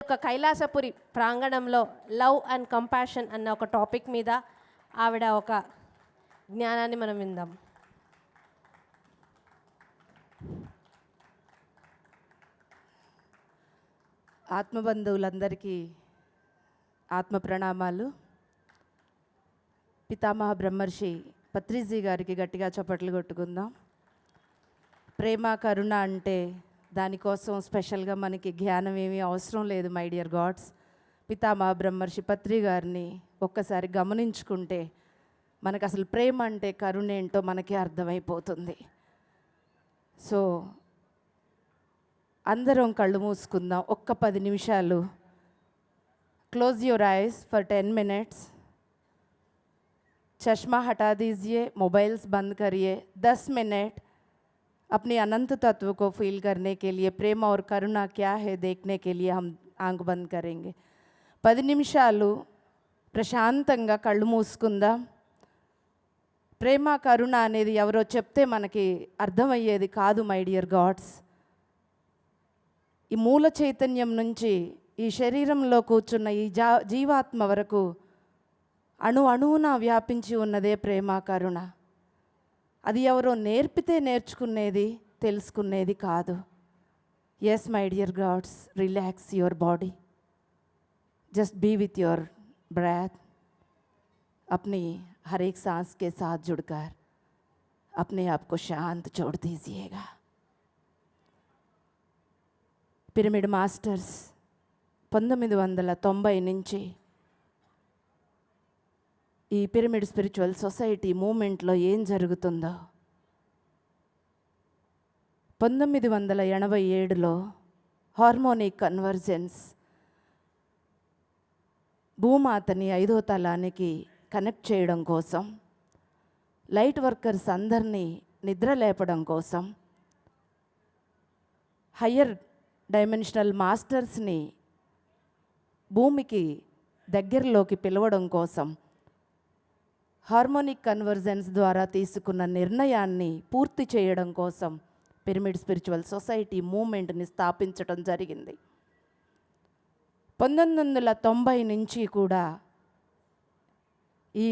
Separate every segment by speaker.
Speaker 1: ఒక కైలాసపురి ప్రాంగణంలో love and compassion అన్న ఒక టాపిక్ మీద ఆవిడ ఒక జ్ఞానాన్ని మనం విందాం.
Speaker 2: ఆత్మబంధువులందరికీ ఆత్మ ప్రణామాలు. పితామహ బ్రహ్మర్షి పత్రిజీ గారికి గట్టిగా చప్పట్లు కొట్టుకుందాం. ప్రేమ కరుణ అంటే దానికోసం స్పెషల్గా మనకి జ్ఞానం ఏమీ అవసరం లేదు. మై డియర్ గాడ్స్, పితామహ బ్రహ్మర్షి పత్రి గారిని ఒక్కసారి గమనించుకుంటే మనకు అసలు ప్రేమ అంటే కరుణ ఏంటో మనకి అర్థమైపోతుంది. సో అందరం కళ్ళు మూసుకుందాం ఒక్క 10 నిమిషాలు. Close your eyes for 10 minutes. चश्मा हटा दीजिए, मोबाइल्स बंद करिए. 10 मिनट अपने अनंत तत्व को फील करने के लिए, प्रेम और करुणा क्या है देखने के लिए हम आंख बंद करेंगे. 10 నిమిషాలు ప్రశాంతంగా కళ్ళు మూసుకుందాం. ప్రేమ కరుణ అనేది ఎవరో చెప్తే మనకి అర్థమయ్యేది కాదు. మై డియర్ గాడ్స్, ఈ మూల చైతన్యం నుంచి ఈ శరీరంలో కూర్చున్న ఈ జీవాత్మ వరకు అణువున వ్యాపించి ఉన్నదే ప్రేమ కరుణ. అది ఎవరో నేర్పితే నేర్చుకునేది, తెలుసుకునేది కాదు. Yes my dear gods, relax your body, just be with your breath. अपनी हर एक सांस के साथ जुड़कर अपने आप को शांत छोड़ दीजिएगा. పిరమిడ్ మాస్టర్స్ 1990 నుంచి ఈ పిరమిడ్ స్పిరిచువల్ సొసైటీ మూమెంట్లో ఏం జరుగుతుందో, 1987లో హార్మోనిక్ కన్వర్జెన్స్ భూమాతని 5వ తలానికి కనెక్ట్ చేయడం కోసం, లైట్ వర్కర్స్ అందరినీ నిద్ర లేపడం కోసం, హయ్యర్ డైమెన్షనల్ మాస్టర్స్ని భూమికి దగ్గరలోకి పిలవడం కోసం హార్మోనిక్ కన్వర్జెన్స్ ద్వారా తీసుకున్న నిర్ణయాన్ని పూర్తి చేయడం కోసం పిరమిడ్ స్పిరిచువల్ సొసైటీ మూమెంట్ని స్థాపించడం జరిగింది. 1990 నుంచి కూడా ఈ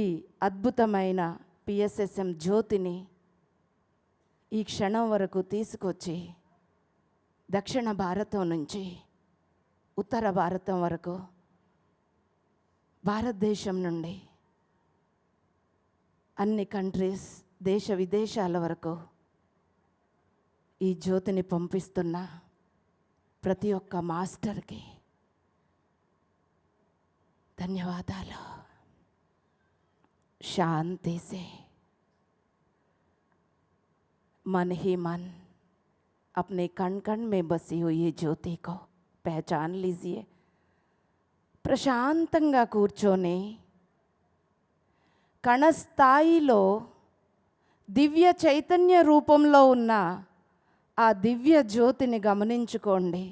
Speaker 2: అద్భుతమైన పిఎస్ఎస్ఎం జ్యోతిని ఈ క్షణం వరకు తీసుకొచ్చి దక్షిణ భారతం నుంచి ఉత్తర భారతం వరకు, భారతదేశం నుండి అన్ని కంట్రీస్, దేశ విదేశాల వరకు ఈ జ్యోతిని పంపిస్తున్న ప్రతి ఒక్క మాస్టర్కి धन्यवादाలు. शांति से मन ही मन अपने कण कण में बसी हुई ये ज्योति को पहचान लीजिए. ప్రశాంతంగా కూర్చొని కణస్థాయిలో దివ్య చైతన్య రూపంలో ఉన్న ఆ దివ్య జ్యోతిని గమనించుకోండి.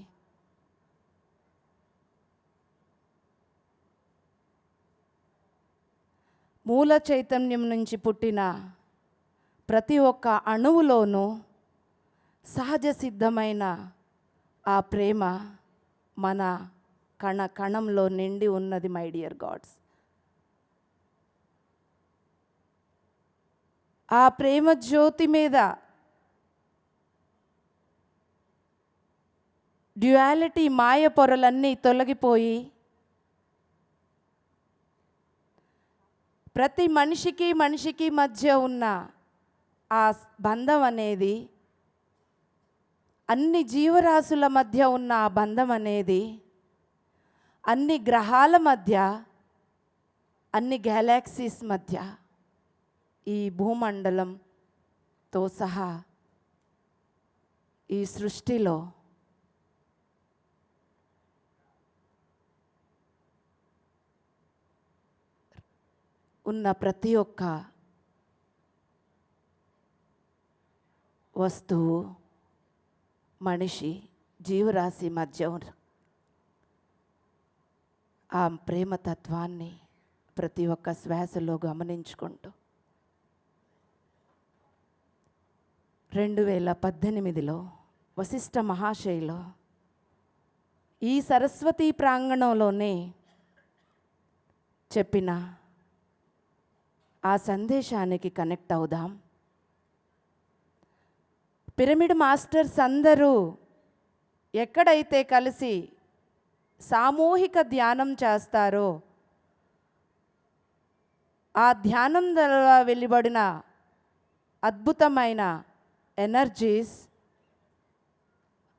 Speaker 2: మూల చైతన్యం నుంచి పుట్టిన ప్రతి ఒక్క అణువులోనూ సహజ సిద్ధమైన ఆ ప్రేమ మన కణంలో నిండి ఉన్నది. మై డియర్ గాడ్స్, ఆ ప్రేమ జ్యోతి మీద డ్యుయాలిటీ మాయ పొరలన్నీ తొలగిపోయి ప్రతి మనిషికి మధ్య ఉన్న ఆ బంధం అనేది, అన్ని జీవరాశుల మధ్య ఉన్న ఆ బంధం అనేది, అన్ని గ్రహాల మధ్య, అన్ని గ్యాలాక్సీస్ మధ్య, ఈ భూమండలంతో సహా ఈ సృష్టిలో ఉన్న ప్రతి ఒక్క వస్తువు, మనిషి, జీవరాశి మధ్య ఆ ప్రేమతత్వాన్ని ప్రతి ఒక్క శ్వాసలో గమనించుకుంటూ 2018లో వశిష్ఠ మహాశయులు ఈ సరస్వతి ప్రాంగణంలోనే చెప్పిన ఆ సందేశానికి కనెక్ట్ అవుదాం. పిరమిడ్ మాస్టర్స్ అందరూ ఎక్కడైతే కలిసి సామూహిక ధ్యానం చేస్తారో ఆ ధ్యానం ద్వారా వెలువడిన అద్భుతమైన ఎనర్జీస్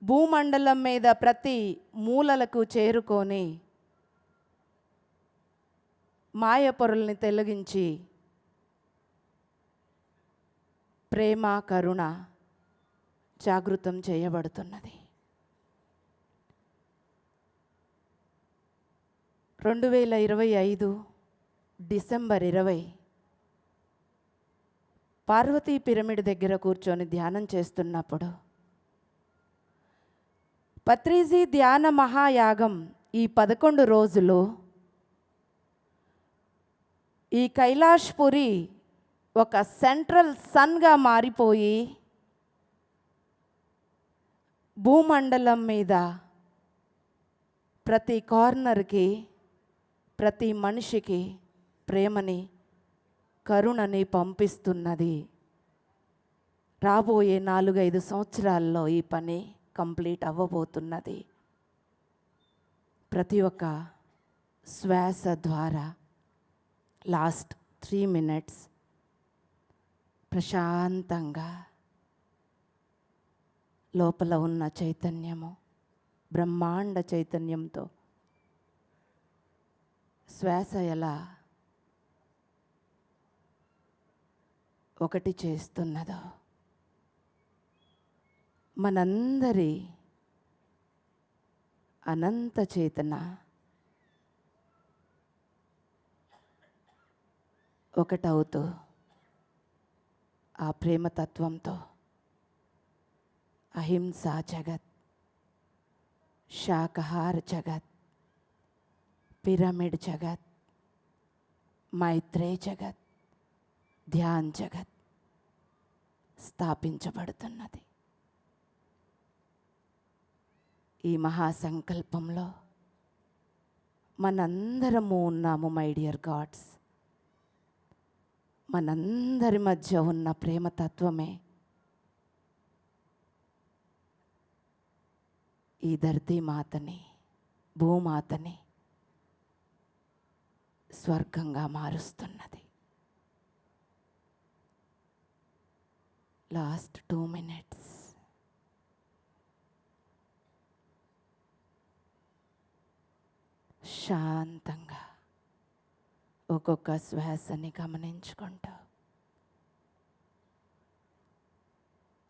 Speaker 2: భూమండలం మీద ప్రతి మూలలకు చేరుకొని మాయ పొరల్ని తొలగించి ప్రేమ కరుణ జాగృతం చేయబడుతున్నది. 2025 డిసెంబర్ 20 పార్వతీ పిరమిడ్ దగ్గర కూర్చొని ధ్యానం చేస్తున్నప్పుడు పత్రిజీ ధ్యాన మహాయాగం ఈ 11 రోజులు ఈ కైలాష్పురి ఒక సెంట్రల్ సన్గా మారిపోయి భూమండలం మీద ప్రతి కార్నర్కి ప్రతి మనిషికి ప్రేమని కరుణని పంపిస్తున్నది. రాబోయే 4-5 సంవత్సరాల్లో ఈ పని కంప్లీట్ అవ్వబోతున్నది. ప్రతి ఒక్క శ్వాస ద్వారా లాస్ట్ 3 minutes ప్రశాంతంగా లోపల ఉన్న చైతన్యము బ్రహ్మాండ చైతన్యంతో శ్వాస ఎలా ఒకటి చేస్తున్నదో మనందరి అనంత చేతన ఒకటవుతూ ఆ ప్రేమతత్వంతో అహింసా జగత్, శాకాహార జగత్, పిరమిడ్ జగత్, మైత్రే జగత్, ధ్యాన్ జగత్ స్థాపించబడుతున్నది. ఈ మహాసంకల్పంలో మనందరము ఉన్నాము. మై డియర్ గాడ్స్, మనందరి మధ్య ఉన్న ప్రేమతత్వమే ఈ ధర్తీ మాతని భూమాతని స్వర్గంగా మారుస్తున్నది. లాస్ట్ 2 minutes శాంతంగా ఒక్కొక్క శ్వాసని గమనించుకుంటూ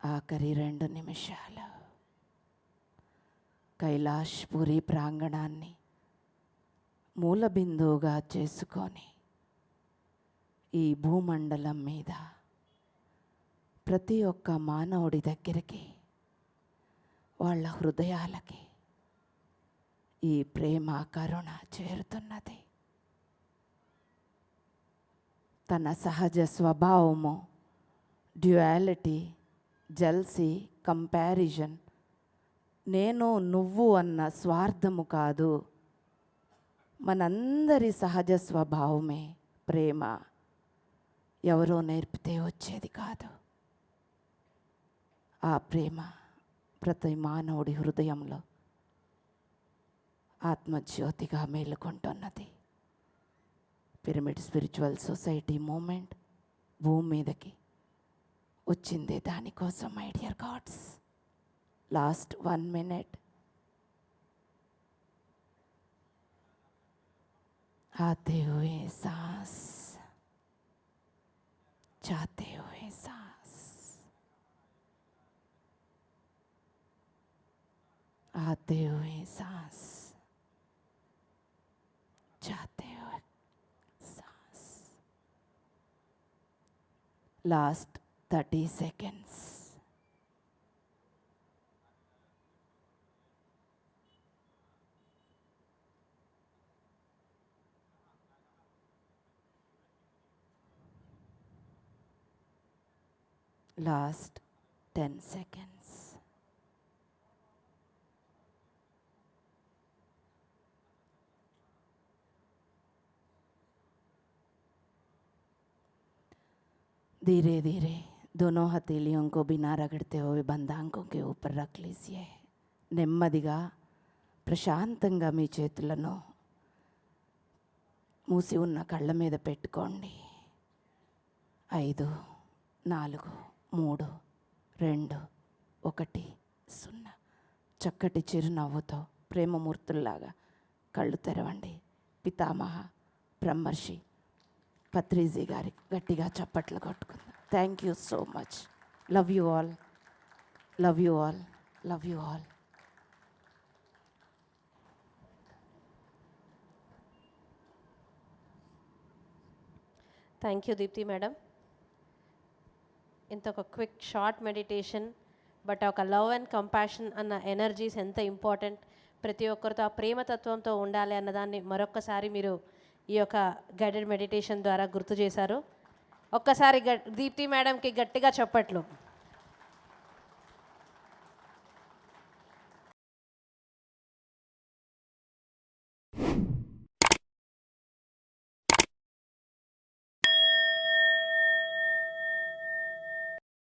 Speaker 2: ఆఖరి 2 నిమిషాలు కైలాష్పురి ప్రాంగణాన్ని మూల బిందువుగా చేసుకొని ఈ భూమండలం మీద ప్రతి ఒక్క మానవుడి దగ్గరికి వాళ్ళ హృదయాలకి ఈ ప్రేమ కరుణ చేరుతున్నది. తన సహజ స్వభావము డ్యుయాలిటీ, జల్సీ, కంపారిజన్, నేను నువ్వు అన్న స్వార్థము కాదు. మనందరి సహజ స్వభావమే ప్రేమ. ఎవరో నేర్పితే వచ్చేది కాదు. ఆ ప్రేమ ప్రతి మానవుడి హృదయంలో ఆత్మజ్యోతిగా మేలుకుంటున్నది. పిరమిడ్ స్పిరిచువల్ సొసైటీ మూమెంట్ భూమి మీదకి వచ్చిందే దానికోసం. My dear God's, last 1 minute आते हुए सांस, जाते हुए सांस, आते हुए सांस, जाते हुए सांस. Last 30 seconds. Last 10 seconds. धीरे धीरे दोनों हथेलियों को बिना रगड़ते हुए बंधांकों के ऊपर रख लीजिए. నెమ్మదిగా ప్రశాంతంగా మీ చేతులను మూసి ఉన్న కళ్ళ మీద పెట్టుకోండి. 5 4 3 2 1 0. చక్కటి చిరునవ్వుతో ప్రేమమూర్తుల్లాగా కళ్ళు తెరవండి. పితామహ బ్రహ్మర్షి పత్రిజీ గారికి గట్టిగా చప్పట్లు కొట్టుకుందాం. Thank you so much. Love you all, love you all, love you all.
Speaker 1: Thank you Deepti madam. ఇంత ఒక క్విక్ షార్ట్ మెడిటేషన్, బట్ ఒక లవ్ అండ్ కంపాషన్ అన్న ఎనర్జీస్ ఎంత ఇంపార్టెంట్, ప్రతి ఒక్కరితో ఆ ప్రేమతత్వంతో ఉండాలి అన్నదాన్ని మరొక్కసారి మీరు ఈ యొక్క గైడెడ్ మెడిటేషన్ ద్వారా గుర్తు చేశారు. ఒక్కసారి దీప్తి మేడంకి గట్టిగా చప్పట్లు.